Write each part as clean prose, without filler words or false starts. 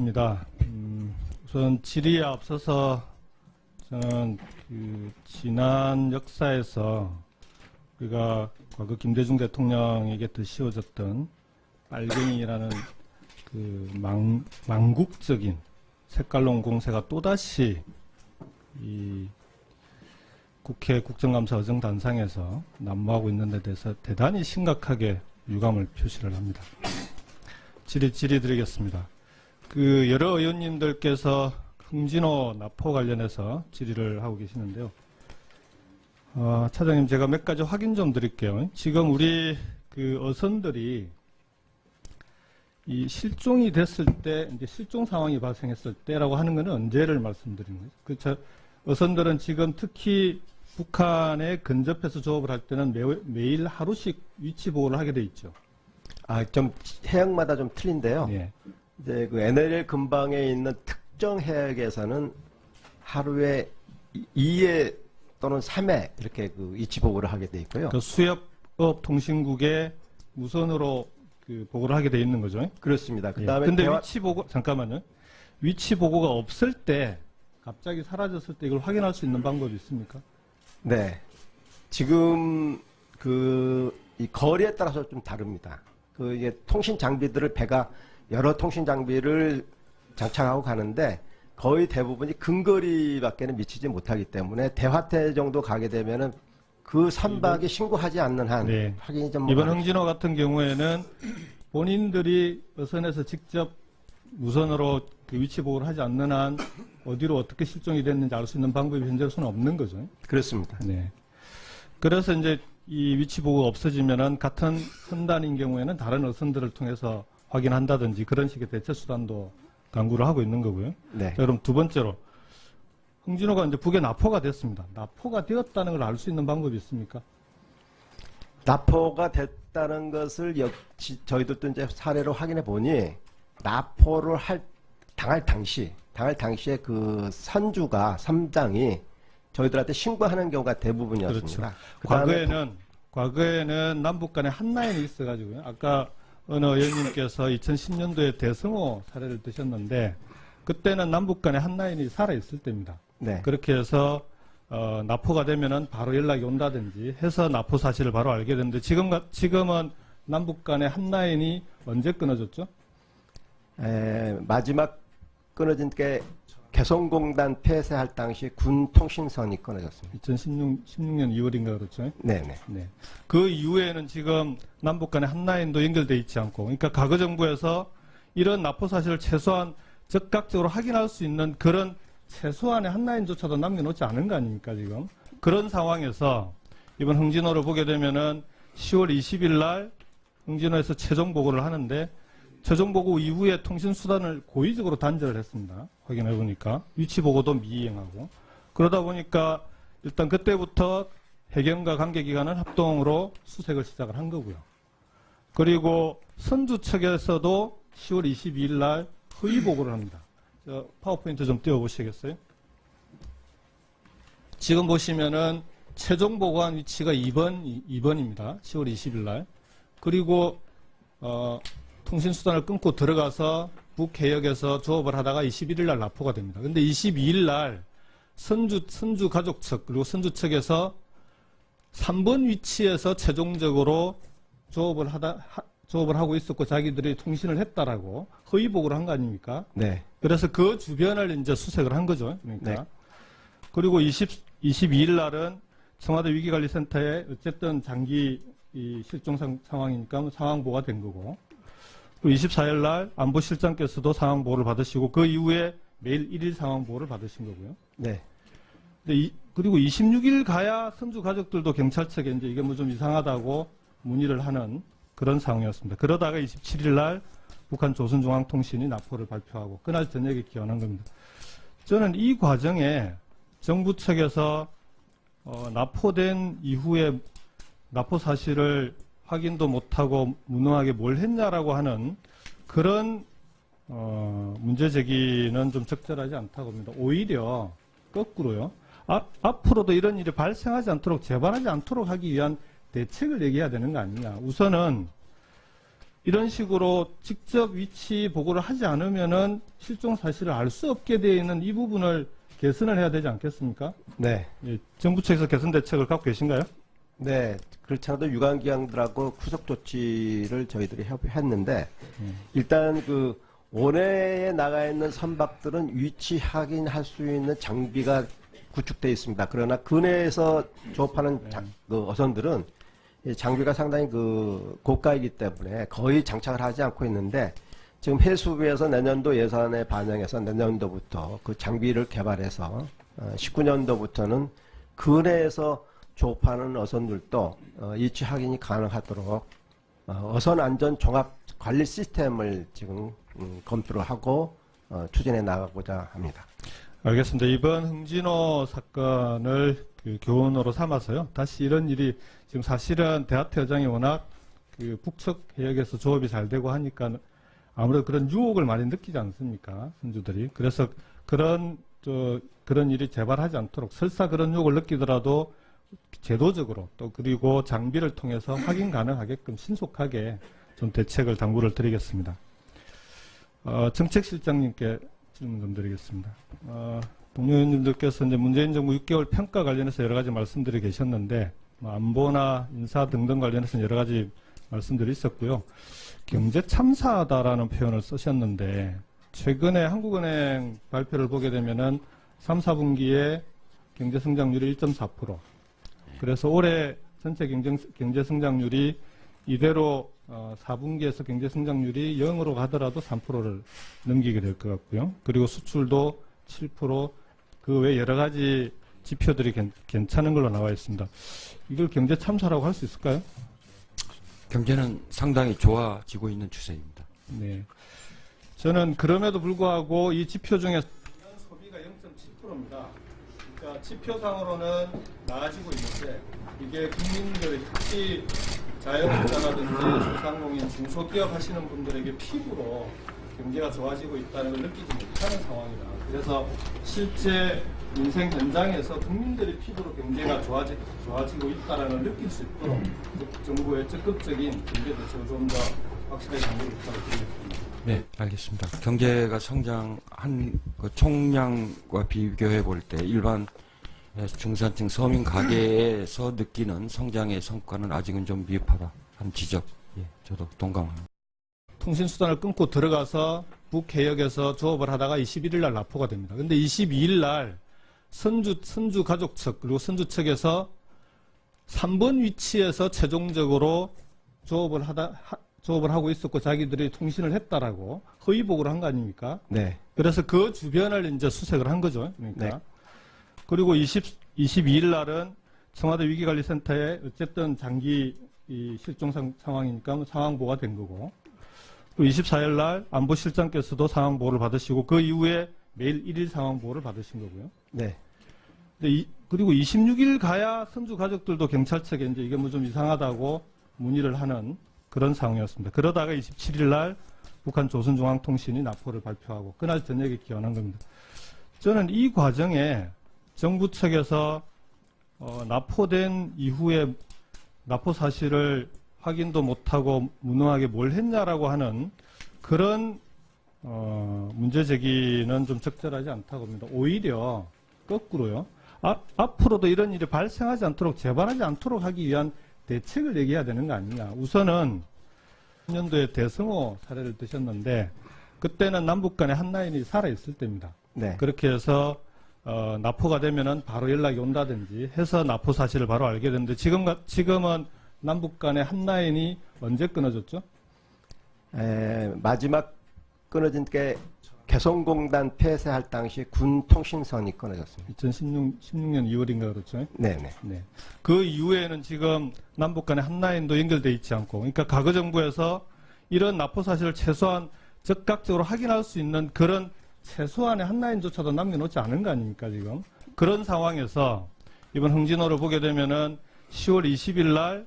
입니다. 우선 질의에 앞서서 저는 지난 역사에서 우리가 과거 김대중 대통령에게 더 씌워졌던 빨갱이라는 망국적인 색깔론 공세가 또다시 이 국회 국정감사 의정단상에서 난무하고 있는 데 대해서 대단히 심각하게 유감을 표시를 합니다. 질의 드리겠습니다. 여러 의원님들께서 흥진호 납포 관련해서 질의를 하고 계시는데요. 차장님, 제가 몇 가지 확인 좀 드릴게요. 지금 우리 어선들이 이 실종이 됐을 때, 이제 실종 상황이 발생했을 때라고 하는 것은 언제를 말씀드리는 거죠? 그렇죠. 어선들은 지금 특히 북한에 근접해서 조업을 할 때는 매일 하루씩 위치 보호를 하게 돼 있죠. 좀 해역마다 좀 틀린데요. 예. 이제 NLL 근방에 있는 특정 해역에서는 하루에 2회 또는 3회 이렇게 위치 보고를 하게 돼 있고요. 수협업 통신국에 무선으로 보고를 하게 돼 있는 거죠. 그렇습니다. 그다음에 근데 위치 보고, 잠깐만요. 위치 보고가 없을 때, 갑자기 사라졌을 때 이걸 확인할 수 있는 방법이 있습니까? 네. 지금 이 거리에 따라서 좀 다릅니다. 이게 통신 장비들을 배가 여러 통신 장비를 장착하고 가는데 거의 대부분이 근거리밖에는 미치지 못하기 때문에 대화태 정도 가게 되면은 그 선박이 신고하지 않는 한 네. 확인이 좀 이번 흥진호 같은 경우에는 본인들이 어선에서 직접 무선으로 위치 보고를 하지 않는 한 어디로 어떻게 실종이 됐는지 알 수 있는 방법이 현재로서는 없는 거죠. 그렇습니다. 네. 그래서 이제 이 위치 보고가 없어지면은 같은 선단인 경우에는 다른 어선들을 통해서 확인한다든지 그런 식의 대체 수단도 강구를 하고 있는 거고요. 네. 자, 그럼 두 번째로 흥진호가 이제 북에 납포가 됐습니다. 납포가 되었다는 걸 알 수 있는 방법이 있습니까? 납포가 됐다는 것을 저희들도 이제 사례로 확인해 보니 납포를 당할 당시에 그 선주가 선장이 저희들한테 신고하는 경우가 대부분이었습니다. 그렇죠. 과거에는 남북 간에 한 라인이 있어가지고요. 아까 어느 의원님께서 2010년도에 대성호 사례를 드셨는데 그때는 남북 간에 한 라인이 살아있을 때입니다. 네. 그렇게 해서 납포가 되면은 바로 연락이 온다든지 해서 납포 사실을 바로 알게 되는데 지금은 남북 간에 한 라인이 언제 끊어졌죠? 마지막 끊어진 게 개성공단 폐쇄할 당시 군 통신선이 끊어졌습니다. 2016년 2월인가 그렇죠? 네네. 네. 그 이후에는 지금 남북 간에 한 라인도 연결돼 있지 않고, 그러니까 과거 정부에서 이런 납포 사실을 최소한 즉각적으로 확인할 수 있는 그런 최소한의 한 라인조차도 남겨놓지 않은 거 아닙니까, 지금? 그런 상황에서 이번 흥진호를 보게 되면은 10월 20일 날 흥진호에서 최종 보고를 하는데 최종 보고 이후에 통신수단을 고의적으로 단절을 했습니다. 확인해 보니까. 위치 보고도 미이행하고. 그러다 보니까 일단 그때부터 해경과 관계기관은 합동으로 수색을 시작을 한 거고요. 그리고 선주 측에서도 10월 22일 날 허위 보고를 합니다. 파워포인트 좀 띄워보시겠어요? 지금 보시면은 최종 보고한 위치가 2번입니다. 10월 20일 날. 그리고 통신수단을 끊고 들어가서 북해역에서 조업을 하다가 21일 날 납포가 됩니다. 근데 22일 날 선주 가족 측 그리고 선주 측에서 3번 위치에서 최종적으로 조업을 하고 있었고 자기들이 통신을 했다라고 허위 보고를 한 거 아닙니까? 네. 그래서 그 주변을 이제 수색을 한 거죠. 그러니까. 네. 그리고 22일 날은 청와대 위기관리센터에 어쨌든 장기 실종 상황이니까 상황 보고가 된 거고. 그리고 24일 날 안보실장께서도 상황 보고를 받으시고 그 이후에 매일 1일 상황 보고를 받으신 거고요. 네. 그리고 26일 가야 선주 가족들도 경찰청에 이제 이게 뭐 좀 이상하다고 문의를 하는 그런 상황이었습니다. 그러다가 27일 날 북한 조선중앙통신이 납포를 발표하고 그날 저녁에 기원한 겁니다. 저는 이 과정에 정부 측에서 납포된 이후에 납포 사실을 확인도 못하고 무능하게 뭘 했냐라고 하는 그런 문제 제기는 좀 적절하지 않다고 봅니다. 오히려 거꾸로요. 앞으로도 이런 일이 발생하지 않도록 재발하지 않도록 하기 위한 대책을 얘기해야 되는 거 아니냐. 우선은 이런 식으로 직접 위치 보고를 하지 않으면은 실종 사실을 알 수 없게 되어 있는 이 부분을 개선을 해야 되지 않겠습니까? 네. 예, 정부 측에서 개선 대책을 갖고 계신가요? 네. 그렇지 않아도 유관기관들하고 후속 조치를 저희들이 협의했는데, 일단 그 원외에 나가 있는 선박들은 위치 확인할 수 있는 장비가 구축되어 있습니다. 그러나 근해에서 조업하는 그 어선들은 이 장비가 상당히 그 고가이기 때문에 거의 장착을 하지 않고 있는데, 지금 해수부에서 내년도 예산에 반영해서 내년도부터 그 장비를 개발해서 19년도부터는 근해에서 조업하는 어선들도 위치 확인이 가능하도록 어선 안전 종합 관리 시스템을 지금 검토를 하고 추진해 나가고자 합니다. 알겠습니다. 이번 흥진호 사건을 그 교훈으로 삼아서요. 다시 이런 일이 지금 사실은 대하태 여장이 워낙 그 북측 해역에서 조업이 잘 되고 하니까 아무래도 그런 유혹을 많이 느끼지 않습니까? 선주들이. 그래서 그런 일이 재발하지 않도록 설사 그런 유혹을 느끼더라도 제도적으로 또 그리고 장비를 통해서 확인 가능하게끔 신속하게 좀 대책을 당부를 드리겠습니다. 정책실장님께 질문 좀 드리겠습니다. 동료 의원님들께서 이제 문재인 정부 6개월 평가 관련해서 여러 가지 말씀들이 계셨는데 안보나 인사 등등 관련해서 여러 가지 말씀들이 있었고요. 경제 참사다라는 표현을 쓰셨는데 최근에 한국은행 발표를 보게 되면은 3, 4분기에 경제 성장률이 1.4%. 그래서 올해 전체 경제 성장률이 이대로 4분기에서 경제 성장률이 0으로 가더라도 3%를 넘기게 될 것 같고요. 그리고 수출도 7%, 그 외 여러 가지 지표들이 괜찮은 걸로 나와 있습니다. 이걸 경제 참사라고 할 수 있을까요? 경제는 상당히 좋아지고 있는 추세입니다. 네. 저는 그럼에도 불구하고 이 지표 중에 소비가 0.7%입니다. 그러니까 지표상으로는 나아지고 있는데 이게 국민들 특히 자영업자라든지 소상공인, 중소기업 하시는 분들에게 피부로 경제가 좋아지고 있다는 걸 느끼지 못하는 상황이다. 그래서 실제 민생 현장에서 국민들의 피부로 경제가 좋아지고 있다는 걸 느낄 수 있도록 정부의 적극적인 경제 대책을 좀 더 확실하게 강조를 부탁드리겠습니다. 네, 알겠습니다. 경제가 성장한 그 총량과 비교해 볼 때 일반 중산층 서민 가계에서 느끼는 성장의 성과는 아직은 좀 미흡하다 한 지적, 예, 저도 동감합니다. 통신수단을 끊고 들어가서 북해역에서 조업을 하다가 21일 날 납포가 됩니다. 근데 22일 날 선주 가족 측 그리고 선주 측에서 3번 위치에서 최종적으로 조업을 하고 있었고 자기들이 통신을 했다라고 허위 보고를 한 거 아닙니까? 네. 그래서 그 주변을 이제 수색을 한 거죠. 그러니까. 네. 그리고 22일 날은 청와대 위기관리센터에 어쨌든 장기 실종 상황이니까 상황 보고가 된 거고. 그리고 24일 날 안보실장께서도 상황 보고를 받으시고 그 이후에 매일 1일 상황 보고를 받으신 거고요. 네. 그리고 26일 가야 선주 가족들도 경찰청에 이제 이게 뭐 좀 이상하다고 문의를 하는 그런 상황이었습니다. 그러다가 27일 날 북한 조선중앙통신이 납포를 발표하고 그날 저녁에 기원한 겁니다. 저는 이 과정에 정부 측에서 납포된 이후에 납포 사실을 확인도 못하고 무능하게 뭘 했냐라고 하는 그런 문제 제기는 좀 적절하지 않다고 봅니다. 오히려 거꾸로요. 앞으로도 이런 일이 발생하지 않도록 재발하지 않도록 하기 위한 대책을 얘기해야 되는 거 아니냐. 우선은 10년도에 대성호 사례를 드셨는데 그때는 남북 간에 한 라인이 살아있을 때입니다. 네. 그렇게 해서 납포가 되면은 바로 연락이 온다든지 해서 납포 사실을 바로 알게 되는데 지금은 남북 간의 한 라인이 언제 끊어졌죠? 마지막 끊어진 게 개성공단 폐쇄할 당시 군 통신선이 끊어졌습니다. 2016년 2월인가 그렇죠? 네네. 네. 그 이후에는 지금 남북 간의 한 라인도 연결돼 있지 않고, 그러니까 과거 정부에서 이런 납포 사실을 최소한 적극적으로 확인할 수 있는 그런 최소한의 한 라인조차도 남겨놓지 않은 거 아닙니까, 지금? 그런 상황에서 이번 흥진호를 보게 되면은 10월 20일 날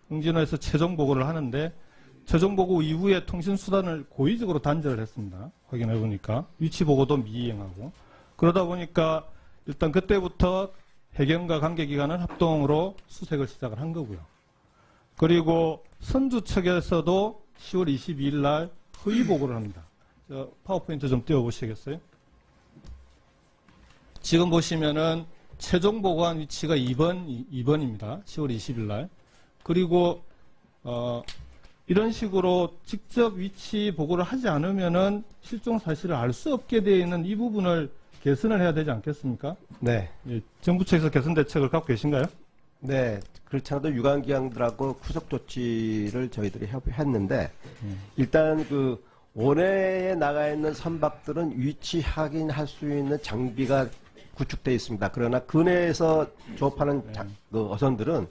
흥진호에서 최종 보고를 하는데 최종 보고 이후에 통신수단을 고의적으로 단절을 했습니다. 확인해 보니까. 위치 보고도 미이행하고. 그러다 보니까 일단 그때부터 해경과 관계기관은 합동으로 수색을 시작을 한 거고요. 그리고 선주 측에서도 10월 22일 날 허위 보고를 합니다. 저 파워포인트 좀 띄워보시겠어요? 지금 보시면은 최종 보고한 위치가 2번입니다. 10월 20일 날. 그리고 이런 식으로 직접 위치 보고를 하지 않으면은 실종 사실을 알 수 없게 되어 있는 이 부분을 개선을 해야 되지 않겠습니까? 네. 예, 정부 측에서 개선 대책을 갖고 계신가요? 네. 그렇지 않아도 유관기관들하고 후속 조치를 저희들이 했는데, 일단 그 원회에 나가 있는 선박들은 위치 확인할 수 있는 장비가 구축되어 있습니다. 그러나 근해에서 조업하는 그 어선들은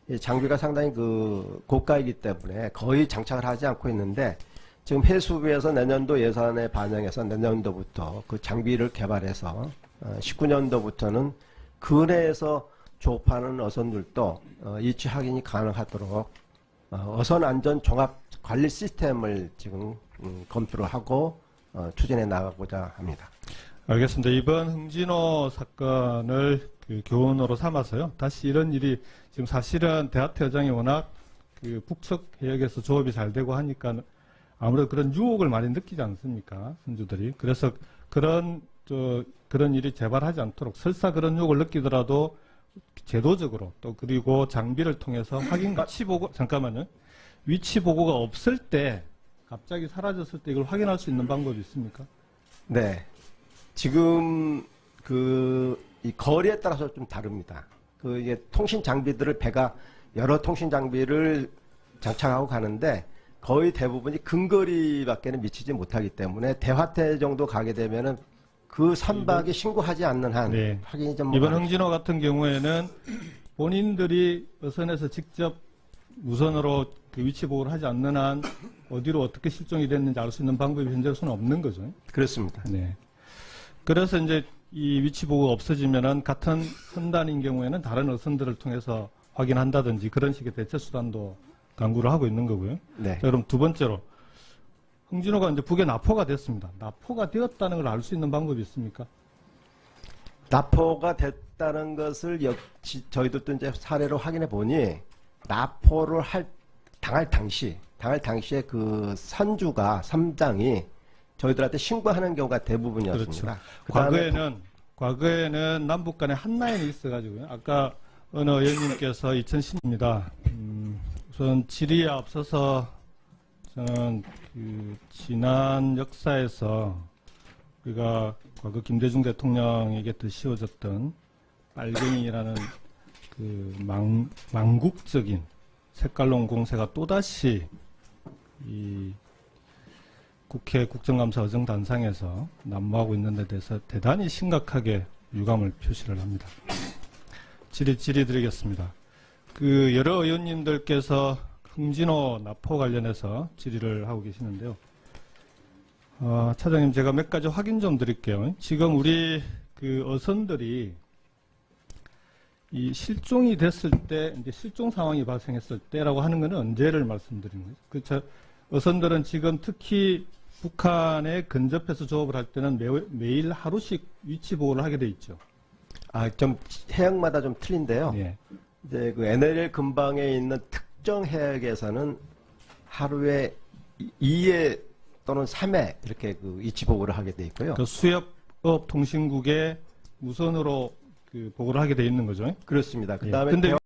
이 장비가 상당히 그 고가이기 때문에 거의 장착을 하지 않고 있는데, 지금 해수부에서 내년도 예산에 반영해서 내년도부터 그 장비를 개발해서 19년도부터는 근해에서 조업하는 어선들도 위치 확인이 가능하도록 어선 안전 종합 관리 시스템을 지금 검토를 하고 추진해 나가고자 합니다. 알겠습니다. 이번 흥진호 사건을 그 교훈으로 삼아서요. 다시 이런 일이 지금 사실은 대하태 여장이 워낙 그 북측 해역에서 조업이 잘 되고 하니까 아무래도 그런 유혹을 많이 느끼지 않습니까? 선주들이. 그래서 그런 일이 재발하지 않도록 설사 그런 유혹을 느끼더라도 제도적으로 또 그리고 장비를 통해서 위치 보고 잠깐만요. 위치 보고가 없을 때 갑자기 사라졌을 때 이걸 확인할 수 있는 방법이 있습니까? 네. 지금 이 거리에 따라서 좀 다릅니다. 이게 통신 장비들을 배가 여러 통신 장비를 장착하고 가는데 거의 대부분이 근거리밖에는 미치지 못하기 때문에 대화태 정도 가게 되면은 그 선박이 신고하지 않는 한 네. 확인이 좀 이번 흥진호 같은 경우에는 본인들이 어선에서 직접 무선으로 그 위치 보고를 하지 않는 한 어디로 어떻게 실종이 됐는지 알 수 있는 방법이 현재로서는 없는 거죠. 그렇습니다. 네. 그래서 이제 이 위치 보고가 없어지면은 같은 선단인 경우에는 다른 어선들을 통해서 확인한다든지 그런 식의 대체 수단도 강구를 하고 있는 거고요. 네. 자, 그럼 두 번째로 흥진호가 이제 북에 납포가 됐습니다. 납포가 되었다는 걸 알 수 있는 방법이 있습니까? 납포가 됐다는 것을 역시 저희들도 이제 사례로 확인해 보니 납포를 당할 당시에 그 선주가 선장이 저희들한테 신고하는 경우가 대부분이었습니다. 그렇죠. 과거에는 남북 간에 한라인이 있어가지고요. 아까 어느 의원님께서 2010입니다. 우선 지리에 앞서서 저는 그 지난 역사에서 우리가 과거 김대중 대통령에게 씌워졌던 빨갱이라는 그 망국적인 색깔론 공세가 또다시 이 국회 국정감사 의정단상에서 난무하고 있는 데 대해서 대단히 심각하게 유감을 표시를 합니다. 질의 드리겠습니다. 그 여러 의원님들께서 흥진호 납포 관련해서 질의를 하고 계시는데요. 차장님, 제가 몇 가지 확인 좀 드릴게요. 지금 우리 그 어선들이 이 실종이 됐을 때, 이제 실종 상황이 발생했을 때라고 하는 것은 언제를 말씀드리는 거죠? 그렇죠. 어선들은 지금 특히 북한에 근접해서 조업을 할 때는 매일 하루씩 위치 보고를 하게 돼 있죠. 좀 해역마다 좀 틀린데요. 예. 이제 그 NLL 근방에 있는 특정 해역에서는 하루에 2회 또는 3회 이렇게 그 위치 보고를 하게 돼 있고요. 그 수협업 통신국에 무선으로 그 보고를 하게 돼 있는 거죠. 그렇습니다. 예. 그다음에 근데